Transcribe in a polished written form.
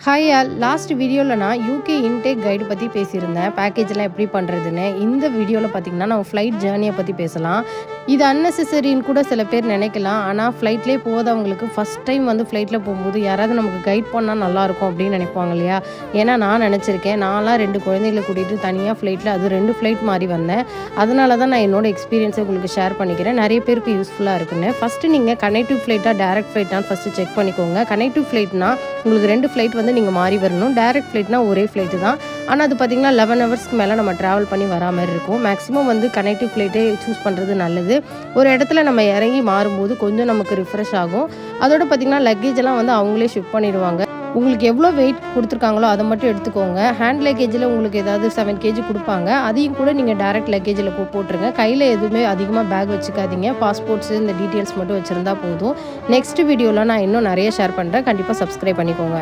Hi all, last வீடியோவில் நான் UK intake guide பற்றி பேசியிருந்தேன். பேக்கேஜெலாம் எப்படி பண்ணுறதுன்னு. இந்த வீடியோவில் பார்த்திங்கன்னா நம்ம ஃப்ளைட் ஜேர்னியை பற்றி பேசலாம். இது அன்னெசரின்னு கூட சில பேர் நினைக்கலாம். ஆனால் ஃப்ளைட்லேயே போதவங்களுக்கு ஃபஸ்ட் டைம் வந்து ஃப்ளைட்டில் போகும்போது யாராவது நமக்கு கைட் பண்ணால் நல்லாயிருக்கும் அப்படின்னு நினைப்பாங்க இல்லையா. ஏன்னா நான் நினச்சிருக்கேன், நான்லாம் 2 குழந்தைகளை கூட்டிகிட்டு தனியாக ஃப்ளைட்டில் அது 2 ஃப்ளைட் மாறி வந்தேன். அதனால தான் நான் என்னோடய எக்ஸ்பீரியன்ஸை உங்களுக்கு ஷேர் பண்ணிக்கிறேன். நிறைய பேருக்கு யூஸ்ஃபுல்லாக இருக்குன்னு. ஃபஸ்ட்டு நீங்கள் கனெக்டிவ் ஃப்ளைட்டாக டேரக்ட் ஃப்ளைட்டான்னு ஃபஸ்ட்டு செக் பண்ணிக்கோங்க. கனெக்டிவ் ஃப்ளைட்னா உங்களுக்கு 2 ஃப்ளைட் வந்து நீங்கள் மாறி வரணும். டேரக்ட் ஃப்ளைட்னா ஒரே ஃப்ளைட்டு தான். ஆனால் அது பார்த்திங்கன்னா 11 ஹவர்ஸ்க்கு மேலே நம்ம ட்ராவல் பண்ணி வரா மாதிரி இருக்கும். மேக்ஸிமம் வந்து கனெக்டிவ் ஃப்ளைட்டே சூஸ் பண்ணுறது நல்லது. ஒரு இடத்துல நம்ம இறங்கி மாறும்போது கொஞ்சம் நமக்கு ரிஃப்ரெஷ் ஆகும். அதோட பார்த்திங்கன்னா லக்கேஜெல்லாம் வந்து அவங்களே ஷிஃப்ட் பண்ணிடுவாங்க. உங்களுக்கு எவ்வளோ வெயிட் கொடுத்துருக்காங்களோ அதை மட்டும் எடுத்துக்கோங்க. ஹேண்ட் லக்கேஜில் உங்களுக்கு ஏதாவது 7 kg கொடுப்பாங்க. அதையும் கூட நீங்கள் டேரக்ட் லக்கேஜில் போட்டுருங்க. கையில் எதுவுமே அதிகமாக பேக் வச்சுக்காதீங்க. பாஸ்போர்ட்ஸு இந்த டீட்டெயில்ஸ் மட்டும் வச்சுருந்தா போதும். நெக்ஸ்ட் வீடியோவில் நான் இன்னும் நிறைய ஷேர் பண்ணுறேன். கண்டிப்பாக சப்ஸ்கிரைப் பண்ணிக்கோங்க.